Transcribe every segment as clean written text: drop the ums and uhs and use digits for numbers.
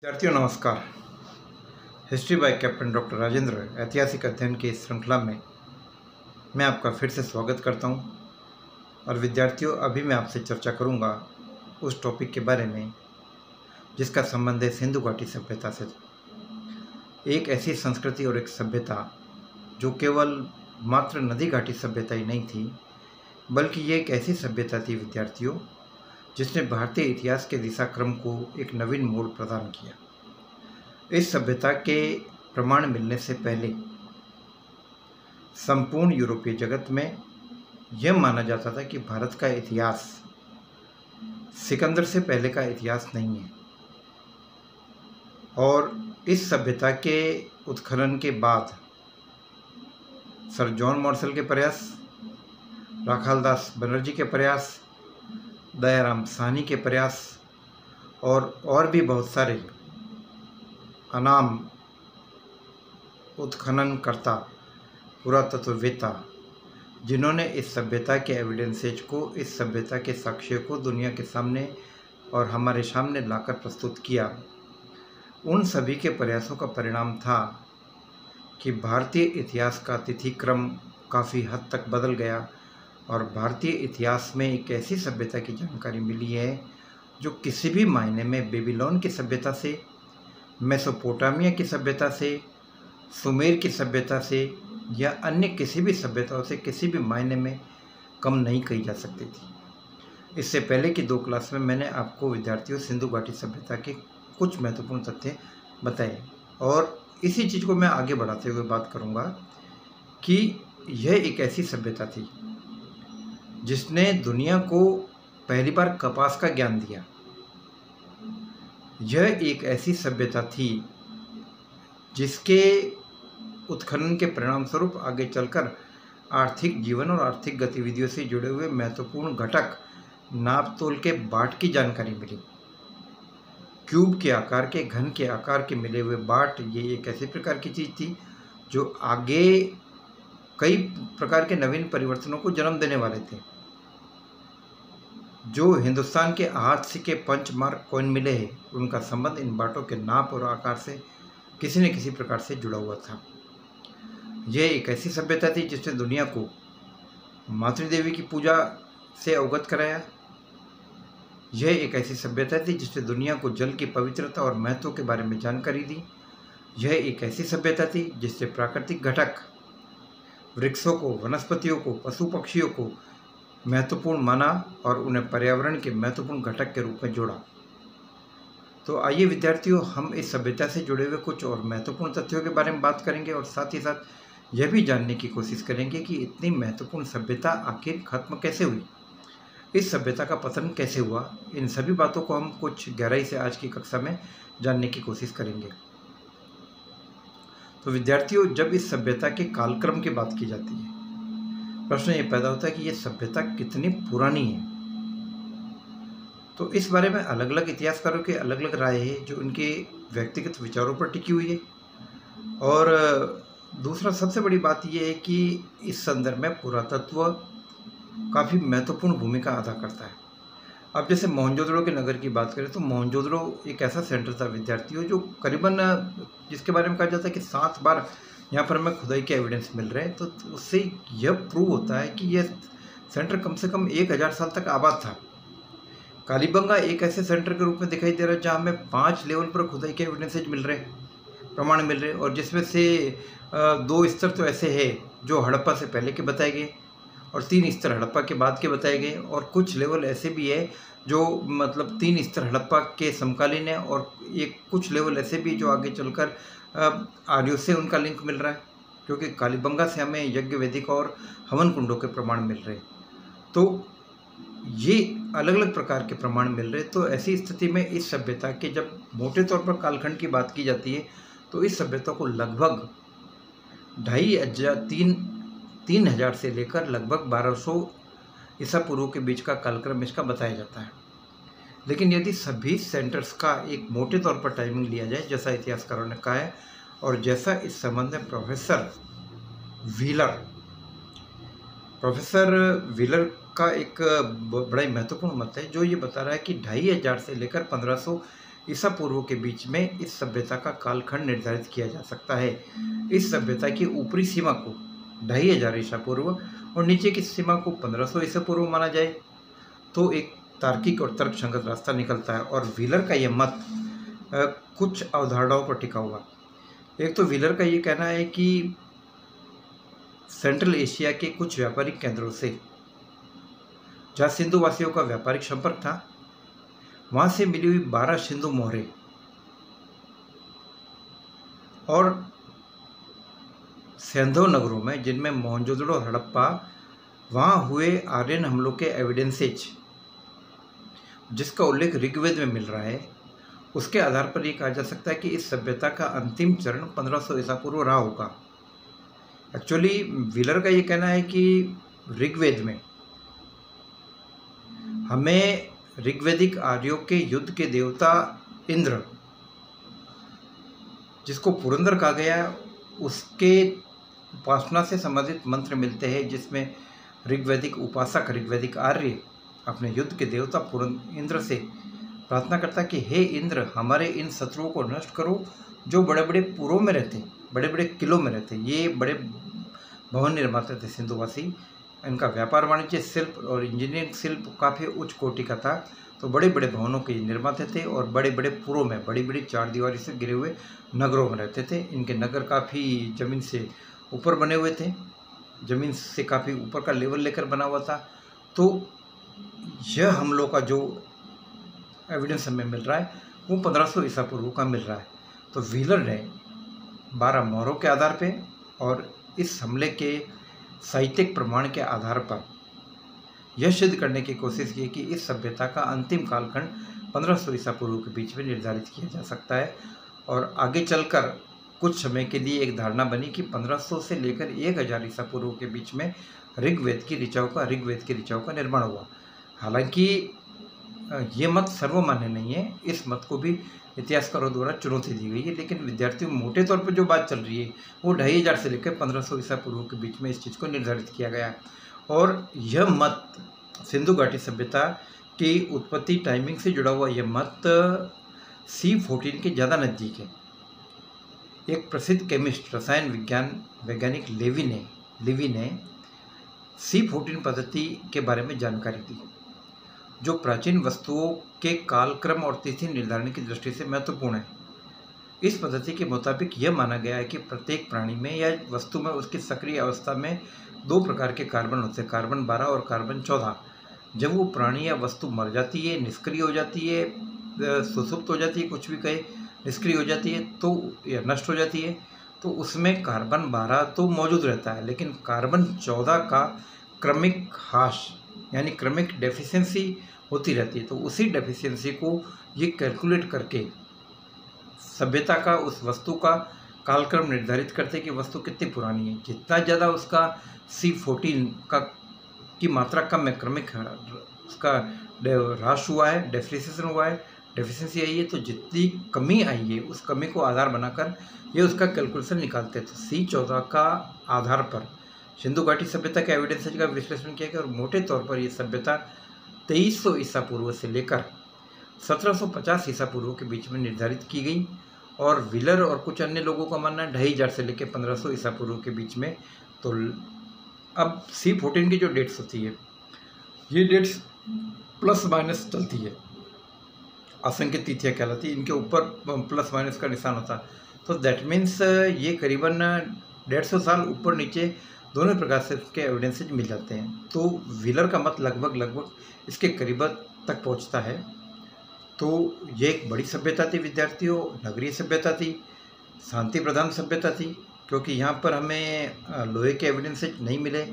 विद्यार्थियों नमस्कार। History by captain doctor Rajendra ऐतिहासिक अध्ययन की इस श्रृंखला में मैं आपका फिर से स्वागत करता हूं। और विद्यार्थियों, अभी मैं आपसे चर्चा करूंगा उस टॉपिक के बारे में जिसका संबंध है सिंधु घाटी सभ्यता से। एक ऐसी संस्कृति और एक सभ्यता जो केवल मात्र नदी घाटी सभ्यता ही नहीं थी, बल्कि ये एक ऐसी सभ्यता थी विद्यार्थियों जिसने भारतीय इतिहास के दिशाक्रम को एक नवीन मोड़ प्रदान किया। इस सभ्यता के प्रमाण मिलने से पहले संपूर्ण यूरोपीय जगत में यह माना जाता था कि भारत का इतिहास सिकंदर से पहले का इतिहास नहीं है। और इस सभ्यता के उत्खनन के बाद सर जॉन मार्शल के प्रयास, राखालदास बनर्जी के प्रयास, दयाराम साहनी के प्रयास और भी बहुत सारे अनाम उत्खननकर्ता, पुरातत्ववेत्ता, जिन्होंने इस सभ्यता के एविडेंसेज को, इस सभ्यता के साक्ष्य को दुनिया के सामने और हमारे सामने लाकर प्रस्तुत किया, उन सभी के प्रयासों का परिणाम था कि भारतीय इतिहास का तिथिक्रम काफ़ी हद तक बदल गया और भारतीय इतिहास में एक ऐसी सभ्यता की जानकारी मिली है जो किसी भी मायने में बेबीलोन की सभ्यता से, मेसोपोटामिया की सभ्यता से, सुमेर की सभ्यता से या अन्य किसी भी सभ्यताओं से किसी भी मायने में कम नहीं कही जा सकती थी। इससे पहले की 2 क्लास में मैंने आपको विद्यार्थियों सिंधु घाटी सभ्यता के कुछ महत्वपूर्ण तथ्य बताए और इसी चीज़ को मैं आगे बढ़ाते हुए बात करूँगा कि यह एक ऐसी सभ्यता थी जिसने दुनिया को पहली बार कपास का ज्ञान दिया। यह एक ऐसी सभ्यता थी जिसके उत्खनन के परिणाम स्वरूप आगे चलकर आर्थिक जीवन और आर्थिक गतिविधियों से जुड़े हुए महत्वपूर्ण घटक नाप तोल के बाट की जानकारी मिली। क्यूब के आकार के, घन के आकार के मिले हुए बाट, ये एक ऐसी प्रकार की चीज़ थी जो आगे कई प्रकार के नवीन परिवर्तनों को जन्म देने वाले थे। जो हिंदुस्तान के हाथ सिक्के पंचमार्क कॉइन मिले हैं, उनका संबंध इन बाटों के नाप और आकार से किसी न किसी प्रकार से जुड़ा हुआ था। यह एक ऐसी सभ्यता थी जिसने दुनिया को मातृदेवी की पूजा से अवगत कराया। यह एक ऐसी सभ्यता थी जिसने दुनिया को जल की पवित्रता और महत्व के बारे में जानकारी दी। यह एक ऐसी सभ्यता थी जिससे प्राकृतिक घटक, वृक्षों को, वनस्पतियों को, पशु पक्षियों को महत्वपूर्ण माना और उन्हें पर्यावरण के महत्वपूर्ण घटक के रूप में जोड़ा। तो आइए विद्यार्थियों, हम इस सभ्यता से जुड़े हुए कुछ और महत्वपूर्ण तथ्यों के बारे में बात करेंगे और साथ ही साथ यह भी जानने की कोशिश करेंगे कि इतनी महत्वपूर्ण सभ्यता आखिर खत्म कैसे हुई, इस सभ्यता का पतन कैसे हुआ। इन सभी बातों को हम कुछ गहराई से आज की कक्षा में जानने की कोशिश करेंगे। तो विद्यार्थियों, जब इस सभ्यता के कालक्रम की बात की जाती है, प्रश्न ये पैदा होता है कि यह सभ्यता कितनी पुरानी है। तो इस बारे में अलग अलग इतिहासकारों के अलग अलग राय है जो उनके व्यक्तिगत विचारों पर टिकी हुई है। और दूसरा सबसे बड़ी बात यह है कि इस संदर्भ में पुरातत्व काफ़ी महत्वपूर्ण भूमिका अदा करता है। अब जैसे मोहनजोदड़ो के नगर की बात करें तो मोहनजोदड़ो एक ऐसा सेंटर था विद्यार्थियों जो करीबन, जिसके बारे में कहा जाता है कि 7 बार यहाँ पर हमें खुदाई के एविडेंस मिल रहे हैं। तो उससे यह प्रूव होता है कि यह सेंटर कम से कम 1000 साल तक आबाद था। कालीबंगा एक ऐसे सेंटर के रूप में दिखाई दे रहा है जहाँ हमें 5 लेवल पर खुदाई के एविडेंसेज मिल रहे हैं, प्रमाण मिल रहे हैं, और जिसमें से 2 स्तर तो ऐसे हैं जो हड़प्पा से पहले के बताए गए और 3 स्तर हड़प्पा के बाद के बताए गए, और कुछ लेवल ऐसे भी है जो मतलब 3 स्तर हड़प्पा के समकालीन है और कुछ लेवल ऐसे भी जो आगे चलकर आर्यों से उनका लिंक मिल रहा है, क्योंकि कालीबंगा से हमें यज्ञ वेदिका और हवन कुंडों के प्रमाण मिल रहे हैं। तो ये अलग अलग प्रकार के प्रमाण मिल रहे हैं। तो ऐसी स्थिति में इस सभ्यता के जब मोटे तौर पर कालखंड की बात की जाती है तो इस सभ्यता को लगभग 3,500 से लेकर लगभग 1200 ईसा पूर्व के बीच का कालक्रम इसका बताया जाता है। लेकिन यदि सभी सेंटर्स का एक मोटे तौर पर टाइमिंग लिया जाए, जैसा इतिहासकारों ने कहा है और जैसा इस संबंध में प्रोफेसर व्हीलर का एक बड़ा ही महत्वपूर्ण मत है जो ये बता रहा है कि 2500 से लेकर 1500 ईसा पूर्व के बीच में इस सभ्यता का कालखंड निर्धारित किया जा सकता है। इस सभ्यता की ऊपरी सीमा को 2500 ईसा पूर्व और नीचे की सीमा को 1500 ईसा पूर्व माना जाए तो एक तार्किक और तर्कसंगत रास्ता निकलता है। और व्हीलर का यह मत कुछ अवधारणाओं पर टिका हुआ। एक तो व्हीलर का ये कहना है कि सेंट्रल एशिया के कुछ व्यापारिक केंद्रों से जहाँ सिंधु वासियों का व्यापारिक संपर्क था, वहाँ से मिली हुई 12 सिंधु मोहरें और सैंधव नगरों में, जिनमें मोहनजोदड़ो और हड़प्पा, वहाँ हुए आर्यन हमलों के एविडेंसेज जिसका उल्लेख ऋग्वेद में मिल रहा है, उसके आधार पर यह कहा जा सकता है कि इस सभ्यता का अंतिम चरण 1500 ईसा पूर्व रहा होगा। एक्चुअली व्हीलर का ये कहना है कि ऋग्वेद में हमें ऋग्वेदिक आर्यों के युद्ध के देवता इंद्र, जिसको पुरंदर कहा गया, उसके उपासना से संबंधित मंत्र मिलते हैं, जिसमें ऋग्वेदिक उपासक, ऋग्वेदिक आर्य अपने युद्ध के देवता इंद्र से प्रार्थना करता कि हे इंद्र, हमारे इन शत्रुओं को नष्ट करो जो बड़े बड़े पुरों में रहते, बड़े बड़े किलों में रहते। ये बड़े भवन निर्माता थे सिंधुवासी। इनका व्यापार, वाणिज्य, शिल्प और इंजीनियरिंग शिल्प काफ़ी उच्च कोटि का था। तो बड़े बड़े भवनों के निर्माते थे और बड़े बड़े पुरों में, बड़ी बड़ी चार दीवारी से घिरे हुए नगरों में रहते थे। इनके नगर काफ़ी ज़मीन से ऊपर बने हुए थे, ज़मीन से काफ़ी ऊपर का लेवल लेकर बना हुआ था। तो यह हमलों का जो एविडेंस हमें मिल रहा है वो 1500 ईसा पूर्व का मिल रहा है। तो व्हीलर ने 12 मोहरों के आधार पे और इस हमले के साहित्यिक प्रमाण के आधार पर यह सिद्ध करने की कोशिश की कि इस सभ्यता का अंतिम कालखंड 1500 ईसा पूर्व के बीच में निर्धारित किया जा सकता है। और आगे चलकर कुछ समय के लिए एक धारणा बनी कि 1500 से लेकर 1000 ईसा पूर्व के बीच में ऋग्वेद की ऋचाओं का निर्माण हुआ। हालांकि ये मत सर्वमान्य नहीं है, इस मत को भी इतिहासकारों द्वारा चुनौती दी गई है, लेकिन विद्यार्थियों मोटे तौर पर जो बात चल रही है वो 2500 से लेकर 1500 ईसा पूर्व के बीच में इस चीज़ को निर्धारित किया गया है। और यह मत सिंधु घाटी सभ्यता की उत्पत्ति टाइमिंग से जुड़ा हुआ यह मत C14 के ज़्यादा नज़दीक है। एक प्रसिद्ध केमिस्ट, रसायन वैज्ञानिक लेवी ने C14 पद्धति के बारे में जानकारी दी, जो प्राचीन वस्तुओं के कालक्रम और तिथि निर्धारण की दृष्टि से महत्वपूर्ण है। इस पद्धति के मुताबिक यह माना गया है कि प्रत्येक प्राणी में या वस्तु में उसकी सक्रिय अवस्था में 2 प्रकार के कार्बन होते हैं, कार्बन 12 और कार्बन 14। जब वो प्राणी या वस्तु मर जाती है, निष्क्रिय हो जाती है, सुसुप्त हो जाती है, कुछ भी कहे, निष्क्रिय हो जाती है तो या नष्ट हो जाती है, तो उसमें कार्बन 12 तो मौजूद रहता है, लेकिन कार्बन 14 का क्रमिक ह्रास यानी क्रमिक डेफिशिएंसी होती रहती है। तो उसी डेफिशिएंसी को ये कैलकुलेट करके सभ्यता का, उस वस्तु का कालक्रम निर्धारित करते कि वस्तु कितनी पुरानी है। जितना ज़्यादा उसका C14 की मात्रा कम है, क्रमिक उसका ह्रास हुआ है, डेफिशिएंसी हुआ है, डेफिशिएंसी आई है, तो जितनी कमी आई है उस कमी को आधार बनाकर ये उसका कैलकुलेशन निकालते हैं। तो C14 का आधार पर सिंधु घाटी सभ्यता के एविडेंसेज का विश्लेषण किया गया और मोटे तौर पर यह सभ्यता 2300 ईसा पूर्व से लेकर 1750 ईसा पूर्व के बीच में निर्धारित की गई। और व्हीलर और कुछ अन्य लोगों का मानना है 2500 से लेकर 1500 ईसा पूर्व के बीच में। तो अब C14 की जो डेट्स होती है, ये डेट्स प्लस माइनस चलती है, असंख्य तिथियाँ कहलाती है, इनके ऊपर प्लस माइनस का निशान होता है। तो दैट मीन्स ये करीबन 150 साल ऊपर नीचे दोनों प्रकार से उसके एविडेंसेज मिल जाते हैं। तो व्हीलर का मत लगभग इसके करीब तक पहुंचता है। तो ये एक बड़ी सभ्यता थी विद्यार्थियों, नगरीय सभ्यता थी, शांति प्रधान सभ्यता थी, क्योंकि यहाँ पर हमें लोहे के एविडेंसेज नहीं मिले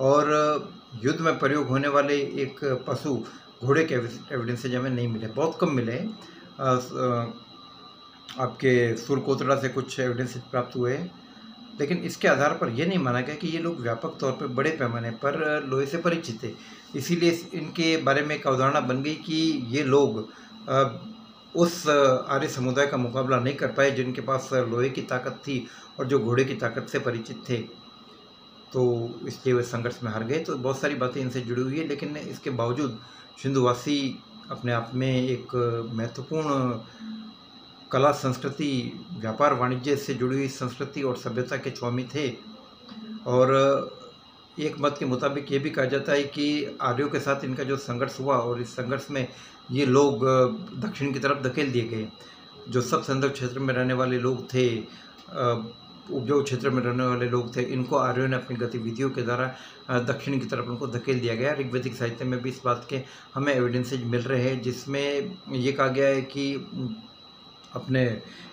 और युद्ध में प्रयोग होने वाले एक पशु घोड़े के एविडेंसेज हमें नहीं मिले, बहुत कम मिले। आपके सुरकोतड़ा से कुछ एविडेंसेज प्राप्त हुए, लेकिन इसके आधार पर यह नहीं माना गया कि ये लोग व्यापक तौर पर बड़े पैमाने पर लोहे से परिचित थे। इसीलिए इनके बारे में एक अवधारणा बन गई कि ये लोग उस आर्य समुदाय का मुकाबला नहीं कर पाए जिनके पास लोहे की ताकत थी और जो घोड़े की ताकत से परिचित थे, तो इसलिए वे संघर्ष में हार गए। तो बहुत सारी बातें इनसे जुड़ी हुई है, लेकिन इसके बावजूद सिंधुवासी अपने आप में एक महत्वपूर्ण कला, संस्कृति, व्यापार, वाणिज्य से जुड़ी हुई संस्कृति और सभ्यता के स्वामी थे। और एक मत के मुताबिक ये भी कहा जाता है कि आर्यों के साथ इनका जो संघर्ष हुआ और इस संघर्ष में ये लोग दक्षिण की तरफ धकेल दिए गए। जो सब संदर्भ क्षेत्र में रहने वाले लोग थे, उपजाऊ क्षेत्र में रहने वाले लोग थे, इनको आर्यों ने अपनी गतिविधियों के द्वारा दक्षिण की तरफ उनको धकेल दिया गया। ऋग्वैदिक साहित्य में भी इस बात के हमें एविडेंसेज मिल रहे हैं, जिसमें ये कहा गया है कि अपने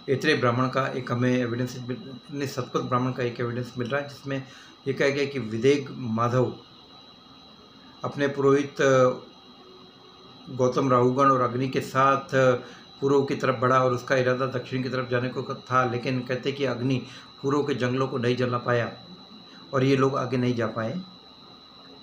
ऐत्रेय ब्राह्मण का एक हमें एविडेंस, सतपथ ब्राह्मण का एक एविडेंस मिल रहा है, जिसमें ये कहा गया कि विदेग माधव अपने पुरोहित गौतम राहुगण और अग्नि के साथ पूर्व की तरफ बढ़ा और उसका इरादा दक्षिण की तरफ जाने को था, लेकिन कहते कि अग्नि पूर्व के जंगलों को नहीं जला पाया और ये लोग आगे नहीं जा पाए।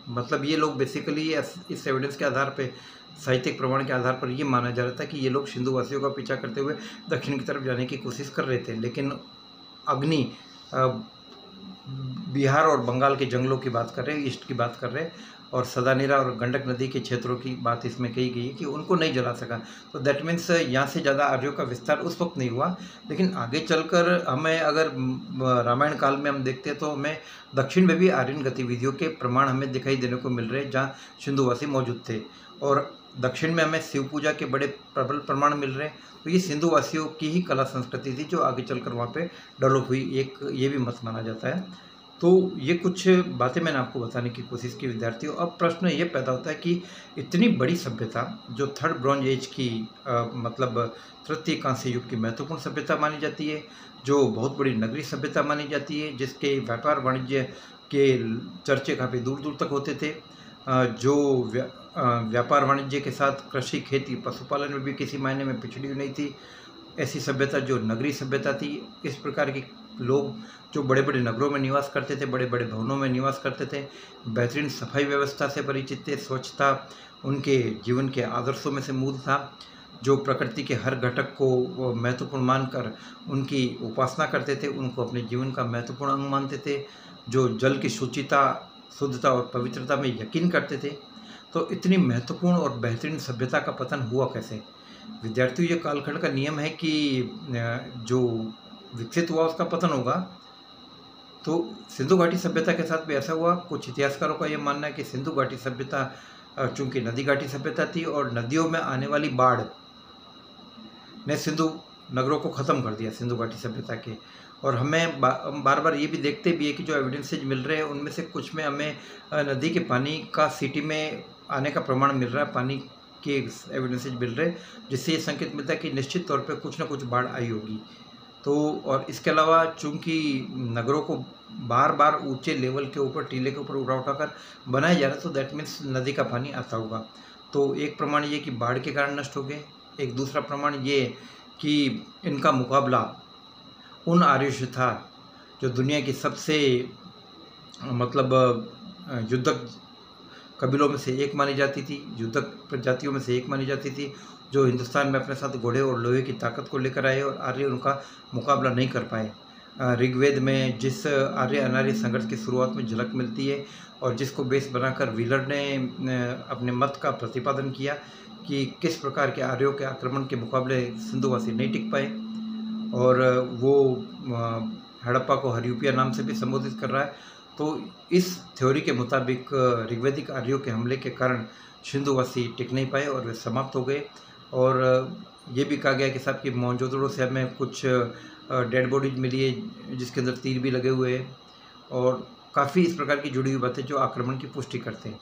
मतलब ये लोग बेसिकली इस एविडेंस के आधार पे, साहित्यिक प्रमाण के आधार पर ये माना जा रहा था कि ये लोग सिंधु वासियों का पीछा करते हुए दक्षिण की तरफ जाने की कोशिश कर रहे थे, लेकिन अग्नि बिहार और बंगाल के जंगलों की बात कर रहे हैं, ईस्ट की बात कर रहे हैं, और सदानीरा और गंडक नदी के क्षेत्रों की बात इसमें कही गई है कि उनको नहीं जला सका। तो दैट मीन्स यहाँ से ज़्यादा आर्यों का विस्तार उस वक्त नहीं हुआ। लेकिन आगे चलकर हमें अगर रामायण काल में हम देखते हैं तो हमें दक्षिण में भी आर्यन गतिविधियों के प्रमाण हमें दिखाई देने को मिल रहे हैं, जहाँ सिंधुवासी मौजूद थे। और दक्षिण में हमें शिव पूजा के बड़े प्रबल प्रमाण मिल रहे हैं। तो ये सिंधुवासियों की ही कला संस्कृति थी जो आगे चलकर वहाँ पे डेवलप हुई, एक ये भी मत माना जाता है। तो ये कुछ बातें मैंने आपको बताने की कोशिश की विद्यार्थियों। अब प्रश्न ये पैदा होता है कि इतनी बड़ी सभ्यता जो थर्ड ब्रॉन्ज एज की मतलब तृतीय कांस्य युग की महत्वपूर्ण सभ्यता मानी जाती है, जो बहुत बड़ी नगरीय सभ्यता मानी जाती है, जिसके व्यापार वाणिज्य के चर्चे काफ़ी दूर दूर तक होते थे, जो व्यापार वाणिज्य के साथ कृषि, खेती, पशुपालन में भी किसी मायने में पिछड़ी नहीं थी, ऐसी सभ्यता जो नगरीय सभ्यता थी। इस प्रकार के लोग जो बड़े बड़े नगरों में निवास करते थे, बड़े बड़े भवनों में निवास करते थे, बेहतरीन सफाई व्यवस्था से परिचित थे, स्वच्छता उनके जीवन के आदर्शों में से मूल था, जो प्रकृति के हर घटक को महत्वपूर्ण मानकर उनकी उपासना करते थे, उनको अपने जीवन का महत्वपूर्ण अंग मानते थे, जो जल की शुचिता, शुद्धता और पवित्रता में यकीन करते थे। तो इतनी महत्वपूर्ण और बेहतरीन सभ्यता का पतन हुआ कैसे? विद्यार्थियों, ये कालखंड का नियम है कि जो विकसित हुआ उसका पतन होगा। तो सिंधु घाटी सभ्यता के साथ भी ऐसा हुआ। कुछ इतिहासकारों का ये मानना है कि सिंधु घाटी सभ्यता चूँकि नदी घाटी सभ्यता थी और नदियों में आने वाली बाढ़ ने सिंधु नगरों को ख़त्म कर दिया, सिंधु घाटी सभ्यता के। और हमें बार बार ये भी देखते भी है कि जो एविडेंसेज मिल रहे हैं उनमें से कुछ में हमें नदी के पानी का सिटी में आने का प्रमाण मिल रहा है, पानी के एविडेंसेज मिल रहे हैं, जिससे ये संकेत मिलता है कि निश्चित तौर पे कुछ ना कुछ बाढ़ आई होगी। तो और इसके अलावा चूँकि नगरों को बार बार ऊंचे लेवल के ऊपर, टीले के ऊपर उठाकर बनाया जा रहा है, तो दैट मीन्स नदी का पानी आता होगा। तो एक प्रमाण ये कि बाढ़ के कारण नष्ट हो गए, एक दूसरा प्रमाण ये कि इनका मुकाबला उन आर्यों से था जो दुनिया की सबसे मतलब युद्धक कबीलों में से एक मानी जाती थी, युद्धक प्रजातियों में से एक मानी जाती थी, जो हिंदुस्तान में अपने साथ घोड़े और लोहे की ताकत को लेकर आए और आर्य उनका मुकाबला नहीं कर पाए। ऋग्वेद में जिस आर्य अनार्य संघर्ष की शुरुआत में झलक मिलती है और जिसको बेस बनाकर व्हीलर ने अपने मत का प्रतिपादन किया कि किस प्रकार के आर्यों के आक्रमण के मुकाबले सिंधुवासी नहीं टिक पाए, और वो हड़प्पा को हरियूपिया नाम से भी संबोधित कर रहा है। तो इस थ्योरी के मुताबिक ऋग्वैदिक आर्यों के हमले के कारण सिंधुवासी टिक नहीं पाए और वे समाप्त हो गए। और ये भी कहा गया कि साहब कि मोहनजोदड़ो से हमें कुछ डेड बॉडीज मिली है जिसके अंदर तीर भी लगे हुए हैं, और काफ़ी इस प्रकार की जुड़ी हुई बातें जो आक्रमण की पुष्टि करते हैं।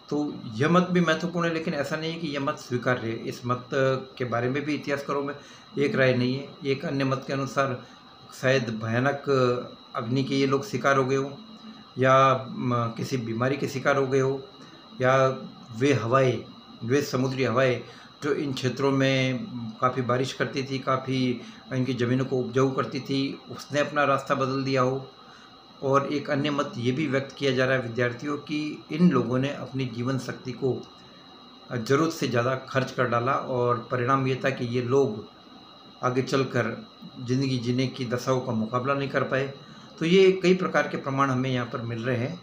तो यह मत भी महत्वपूर्ण है, लेकिन ऐसा नहीं है कि यह मत स्वीकार्य है। इस मत के बारे में भी इतिहासकारों में एक राय नहीं है। एक अन्य मत के अनुसार शायद भयानक अग्नि के ये लोग शिकार हो गए हो, या किसी बीमारी के शिकार हो गए हो, या वे समुद्री हवाएं जो इन क्षेत्रों में काफ़ी बारिश करती थी, काफ़ी इनकी ज़मीनों को उपजाऊ करती थी, उसने अपना रास्ता बदल दिया हो। और एक अन्य मत ये भी व्यक्त किया जा रहा है विद्यार्थियों कि इन लोगों ने अपनी जीवन शक्ति को ज़रूरत से ज़्यादा खर्च कर डाला, और परिणाम ये था कि ये लोग आगे चलकर ज़िंदगी जीने की दशाओं का मुकाबला नहीं कर पाए। तो ये कई प्रकार के प्रमाण हमें यहाँ पर मिल रहे हैं।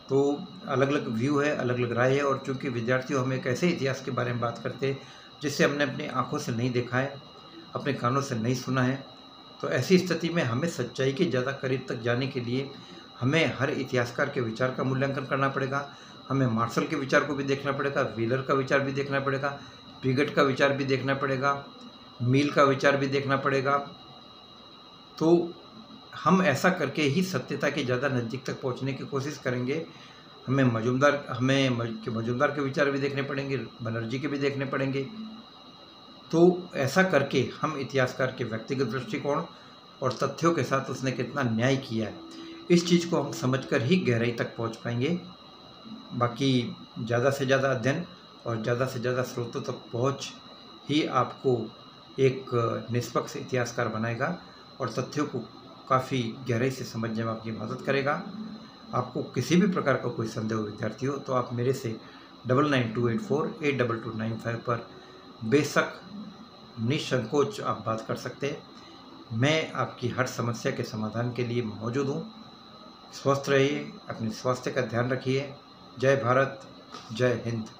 तो अलग अलग व्यू है, अलग अलग राय है। और चूँकि विद्यार्थियों हम एक ऐसे इतिहास के बारे में बात करते हैं जिसे हमने अपनी आँखों से नहीं देखा है, अपने कानों से नहीं सुना है। तो ऐसी स्थिति में हमें सच्चाई के ज़्यादा करीब तक जाने के लिए हमें हर इतिहासकार के विचार का मूल्यांकन करना पड़ेगा। हमें मार्शल के विचार को भी देखना पड़ेगा, व्हीलर का विचार भी देखना पड़ेगा, पिगट का विचार भी देखना पड़ेगा, मील का विचार भी देखना पड़ेगा। तो हम ऐसा करके ही सत्यता के ज़्यादा नज़दीक तक पहुंचने की कोशिश करेंगे। हमें मजूमदार के विचार भी देखने पड़ेंगे, बनर्जी के भी देखने पड़ेंगे। तो ऐसा करके हम इतिहासकार के व्यक्तिगत दृष्टिकोण और तथ्यों के साथ उसने कितना न्याय किया है, इस चीज़ को हम समझकर ही गहराई तक पहुंच पाएंगे। बाकी ज़्यादा से ज़्यादा अध्ययन और ज़्यादा से ज़्यादा स्रोतों तक पहुंच ही आपको एक निष्पक्ष इतिहासकार बनाएगा और तथ्यों को काफ़ी गहराई से समझने में आपकी मदद करेगा। आपको किसी भी प्रकार का कोई संदेह हो विद्यार्थी हो तो आप मेरे से 9928482295 पर बेशक निसंकोच आप बात कर सकते हैं। मैं आपकी हर समस्या के समाधान के लिए मौजूद हूँ। स्वस्थ रहिए, अपने स्वास्थ्य का ध्यान रखिए। जय भारत, जय हिंद।